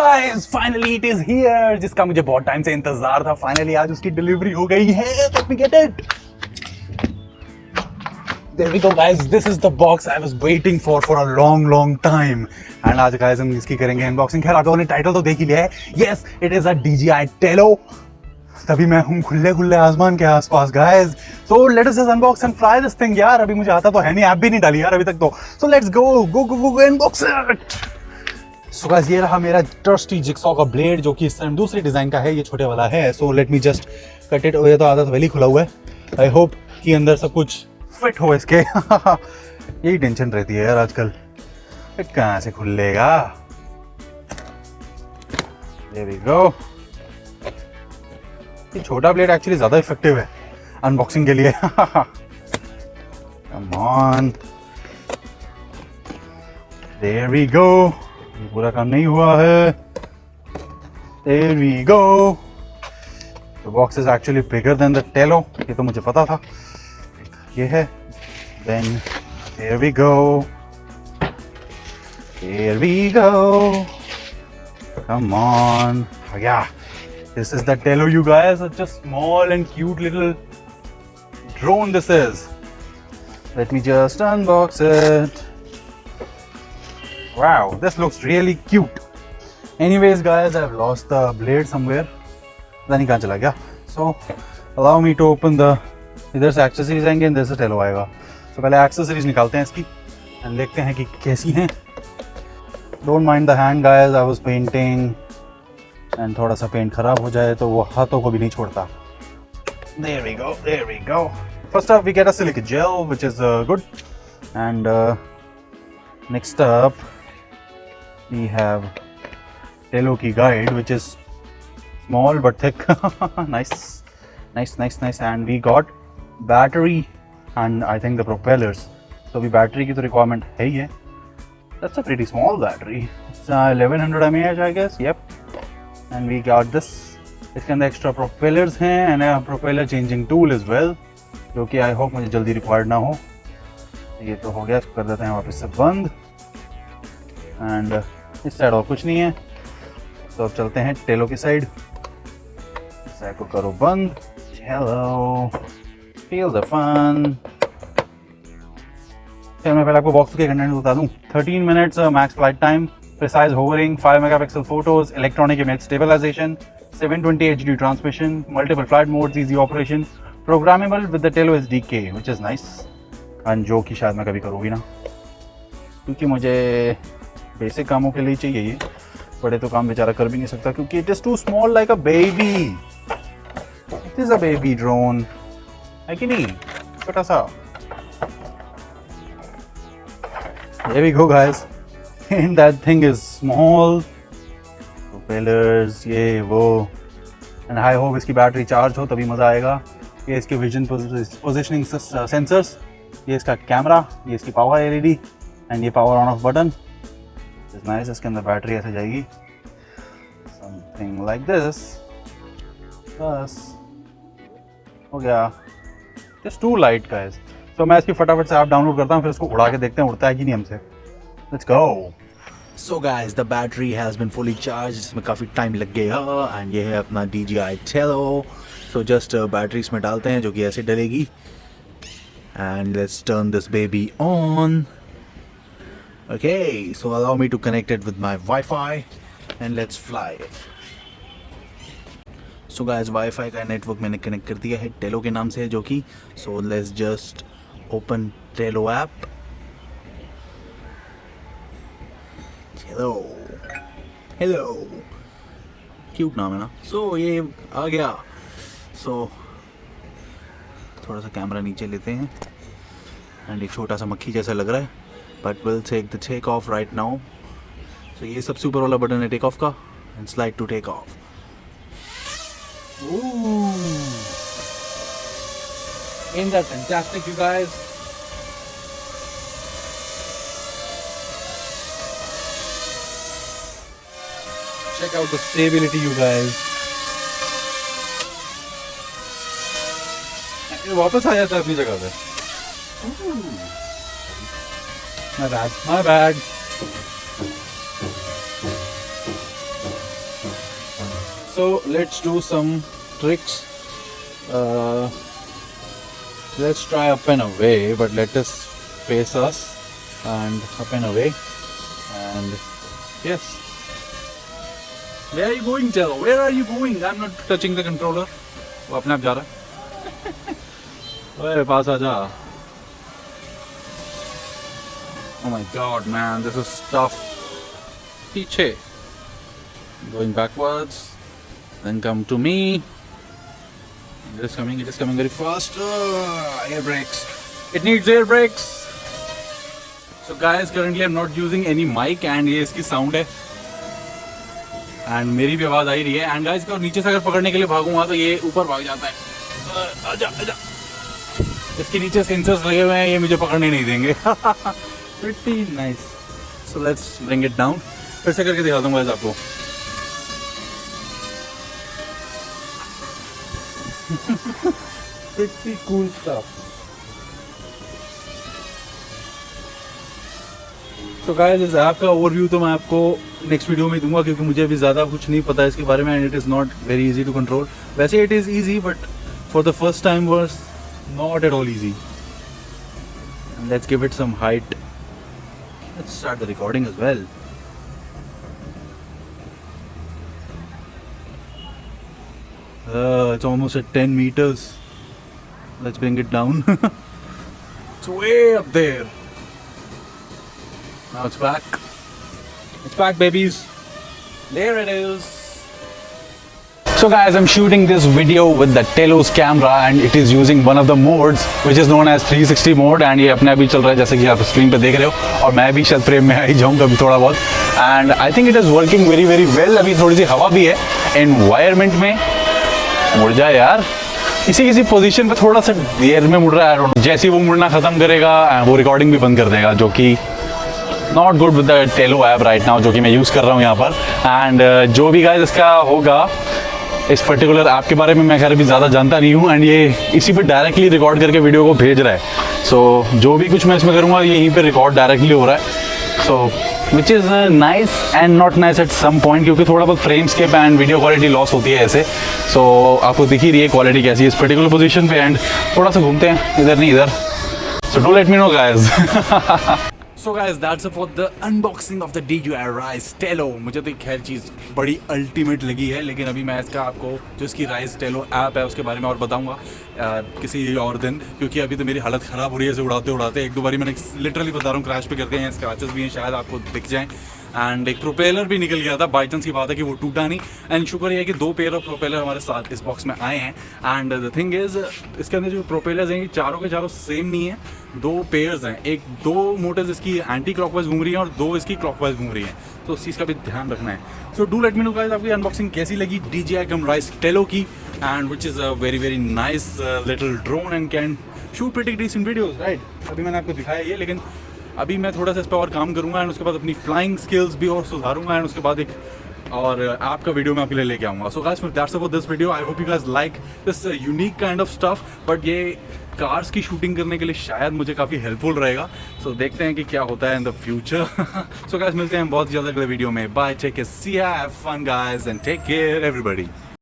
guys, finally it is here, जिसका मुझे बहुत टाइम से इंतजार था. Finally आज उसकी डिलीवरी हो गई है. Let me get it. There we go guys, this is the box I was waiting for a long time. And आज guys हम इसकी करेंगे unboxing. खैर आप लोगों ने टाइटल तो देख ही लिया है. Yes, it is a Dji Tello. तभी मैं हूँ खुले आसमान के आसपास guys. So let us just unbox and fly this thing यार. अभी मुझे आता तो है नहीं, ऐप भी नहीं डाली यार अभी तक तो. So let's go unbox it. So guys ये रहा मेरा ट्रस्टी जिक्सॉ का ब्लेड जो कि इस टाइम दूसरी डिजाइन का है, ये छोटे वाला है. So let me just cut it. ये तो आधा तो पहले खुला हुआ है. I hope कि अंदर सब कुछ फिट हो इसके. यही टेंशन रहती है यार आजकल, कहाँ से खुलेगा. There we go. ये छोटा ब्लेड एक्चुअली ज्यादा इफेक्टिव है अनबॉक्सिंग के लिए. Come on. There we go. पूरा काम नहीं हुआ है. There we go. The box is actually bigger than the Tello. ये तो मुझे पता था. ये है. Then here we go. Here we go. Come on. Yeah. This is the Tello, you guys. Such a small and cute little drone this is. Let me just unbox it. Wow, this looks really cute. Anyways guys, I've lost the blade somewhere. पता नहीं कहाँ चला गया. So allow me to open the. इधर से accessories आएंगे, इधर से टेलो आएगा. तो पहले एक्सेसरीज निकालते हैं इसकी एंड देखते हैं कि कैसी हैं. Don't mind the hand guys, I was painting and थोड़ा सा पेंट खराब हो जाए तो वो हाथों को भी नहीं छोड़ता. There we go, there we go. First up we get a silica gel which is good, and next up we have Tello ki guide which is small but thick. nice. And we got battery and I think the propellers. So अभी battery की तो requirement है ही है. That's a pretty small battery. It's 1100 mAh I guess. Yep. And we got this. इसके अंदर extra propellers हैं and a propeller changing tool as well, जो कि I hope मुझे जल्दी required ना हो. ये तो हो गया, इसको कर देते हैं वापस से बंद. And इस साइड और कुछ नहीं है. तो अब चलते हैं टेलो की साइड. इस साइड को करो बंद. Hello. Feel the fun. चल मैं पहले आपको बॉक्स के कंटेंट बता दूं. 13 minutes max flight time, precise hovering, 5 megapixel photos, electronic image stabilization, 720 HD transmission, multiple flight modes, easy operation, programmable with the Tello SDK, which is nice. And जो कि शायद मैं कभी करूँगी ना, क्योंकि मुझे बेसिक कामों के लिए चाहिए ये. बड़े तो काम बेचारा कर भी नहीं सकता क्योंकि it is too small like a baby. It is a baby drone. है कि नहीं? छोटा सा. There we go guys. And that thing is small. Propellers, ये वो. And I hope इसकी बैटरी चार्ज हो तभी मज़ा आएगा. ये इसके विजन पोजिशनिंग सेंसर्स. ये इसका कैमरा. ये इसकी पावर LED. एंड ये power on off button. It's nice. इसके अंदर बैटरी ऐसे जाएगी. Something like this. बस हो गया. Just too light guys. So मैं इसकी फटाफट से ऐप डाउनलोड करता हूँ, फिर इसको उड़ा के देखते हैं उड़ता है कि नहीं हमसे. Let's go. So guys, the battery has been fully charged. इसमें काफ़ी टाइम लग गया and ये है अपना Dji Tello. So just battery इसमें डालते हैं जो कि ऐसे डलेगी. And let's turn this baby on. Okay, so allow me to connect it with my Wi-Fi and let's fly it. So guys, Wi-Fi का नेटवर्क मैंने कनेक्ट कर दिया है Tello के नाम से जो कि. So let's just open Tello app. Hello. Cute नाम है ना. So ये आ गया. So थोड़ा सा कैमरा नीचे लेते हैं एंड एक छोटा सा मक्खी जैसा लग रहा है. But we'll take the take off right now. So ये सबसे ऊपर वाला बटन है टेक ऑफ का and slide to take off. Ooh. Ain't that fantastic, you guys? Check out the stability, you guys. ये वापस आ जाता है अपनी जगह पे. My bad. So let's do some tricks. Let's try up and away, but let us face us and up and away. And yes. Where are you going, Tello? Where are you going? I'm not touching the controller. वो अपने आप जा रहा है. ओए पास आ जा. Oh my god, man, this is tough. पीछे. Going backwards. Then come to me. It is coming very fast. Air brakes. It needs air brakes. So guys, currently I'm not using any mic and ये इसकी sound है. And मेरी भी आवाज़ आ ही रही है. And guys, को नीचे से अगर पकड़ने के लिए भागूंगा तो ये ऊपर भाग जाता है. आजा आजा. इसके नीचे सेंसर्स लगे हुए हैं, ये मुझे पकड़ने नहीं देंगे. Pretty nice. So let's bring it down. फिर से करके दिखा दूंगा आपको. Pretty cool stuff. So guys, इस ऐप का ओवरव्यू तो मैं आपको नेक्स्ट वीडियो में दूंगा क्योंकि मुझे अभी ज़्यादा कुछ नहीं पता है इसके बारे में and it is not very easy to control. वैसे it is easy but for the first time was not at all easy. Let's give it some height. Let's start the recording as well. It's almost at 10 meters. Let's bring it down. It's way up there. Now it's back. It's back, babies. There it is. So guys, I'm shooting this video with the Tello's camera and it is using one of the modes which is known as 360 mode and ये अपने आप ही चल रहा है जैसे कि आप screen पे देख रहे हो और मैं भी शायद फ्रेम में आ ही जाऊँ कभी थोड़ा बहुत. And I think it is working very very well. अभी थोड़ी सी हवा भी है. एनवायरमेंट में मुड़ जाए यार. किसी पोजीशन पे थोड़ा सा देर में मुड़ रहा है. जैसे ही वो मुड़ना ख़त्म करेगा वो रिकॉर्डिंग भी बंद कर देगा जो कि not good with the Tello app right now जो कि मैं यूज़ कर रहा हूँ यहाँ पर. एंड जो भी गाइस इसका होगा इस पर्टिकुलर ऐप के बारे में मैं खैर अभी ज़्यादा जानता नहीं हूँ एंड ये इसी पे डायरेक्टली रिकॉर्ड करके वीडियो को भेज रहा है. सो जो भी कुछ मैं इसमें करूँगा ये यहीं पे रिकॉर्ड डायरेक्टली हो रहा है. So which is nice and not nice at some point क्योंकि थोड़ा बहुत frame skip and video quality loss होती है ऐसे. सो आपको दिख ही रही है क्वालिटी कैसी है इस पर्टिकुलर पोजीशन पे. एंड थोड़ा सा घूमते हैं इधर नहीं इधर. सो do let me know guys. So guys, that's it for the unboxing of the Dji Tello. मुझे तो खैर चीज़ बड़ी अल्टीमेट लगी है लेकिन अभी मैं इसका आपको जो इसकी ryze Tello ऐप है उसके बारे में और बताऊंगा किसी और दिन क्योंकि अभी तो मेरी हालत ख़राब हो रही है इसे उड़ाते उड़ाते. एक दो बारी मैंने लिटरली बता रहा हूँ क्रैश पे करते हैं. स्क्रैचेस भी हैं शायद आपको दिख जाएँ. एंड एक प्रोपेलर भी निकल गया था. बाई चांस की बात है कि वो टूटा नहीं. एंड शुक्र ये है कि 2 पेयर ऑफ प्रोपेलर हमारे साथ इस बॉक्स में आए हैं. एंड द थिंग इज़ इसके अंदर जो प्रोपेलर्स हैं चारों के चारों सेम नहीं है. 2 पेयर्स हैं. एक 2 मोटर्स इसकी एंटी क्लॉकवाइज घूम रही हैं और 2 इसकी क्लॉकवाइज घूम रही हैं. तो उस चीज़ का भी ध्यान रखना है. So do let me know guys आपकी अनबॉक्सिंग कैसी लगी DJI ryze Tello की and which is a very very nice little drone and can shoot pretty decent videos right. अभी मैंने आपको दिखाया ये लेकिन अभी मैं थोड़ा सा इस पर और काम करूँगा एंड उसके बाद अपनी फ्लाइंग स्किल्स भी और सुधारूंगा एंड उसके बाद एक और ऐप का वीडियो मैं आपके लिए लेके आऊँगा. So guys that's for this video. I hope you guys like this unique kind of stuff. But ये कार्स की शूटिंग करने के लिए शायद मुझे काफ़ी हेल्पफुल रहेगा. सो देखते हैं कि क्या होता है in the future. So guys मिलते हैं बहुत ज़्यादा अगले वीडियो में. Bye. Take care. See ya. Have fun guys and take care everybody.